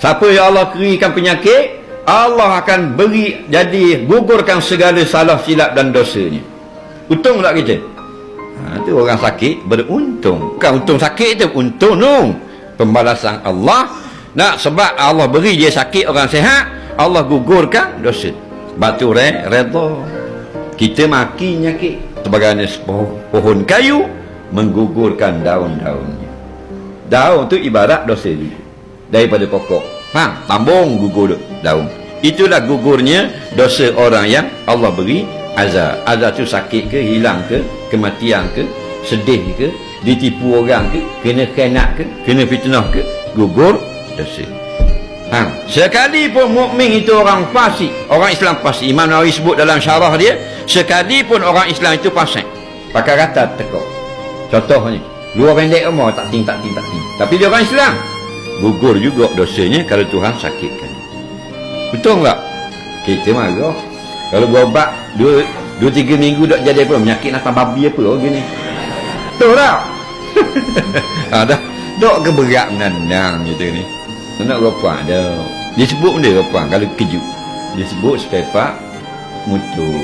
Siapa yang Allah kerikan penyakit, Allah akan beri jadi gugurkan segala salah silap dan dosanya. Untung tak kita? Itu orang sakit beruntung. Bukan untung sakit tu, untung no. Pembalasan Allah. Nak sebab Allah beri dia sakit orang sihat, Allah gugurkan dosa. Sebab tu redha. Kita maki nyakit sebagaimana pohon kayu menggugurkan daun-daunnya. Daun tu ibarat dosa juga daripada pokok. Faham? Tambung gugur daun. Itulah gugurnya dosa orang yang Allah beri azab. Azab tu sakit ke, hilang ke, kematian ke, sedih ke, ditipu orang ke, kena khianat ke, kena fitnah ke, gugur dosa. Sekalipun mukmin itu orang fasik, orang Islam fasik, Imam Nawawi sebut dalam syarah dia, sekalipun orang Islam itu fasik, pakai kata tekuk. Contohnya, dua pendek umur tak ting. Tapi dia orang Islam, gugur juga dosanya kalau Tuhan sakitkan. Betul tak? Kita marah. Kalau berobat 2-3 minggu tak jadi apa, penyakit natang babi apa gini. Betul tak? Dah dok keberat menandang gitu ni. Nak ropang dah. Dia sebut benda ropang kalau kejut. Dia sebut spare part motor.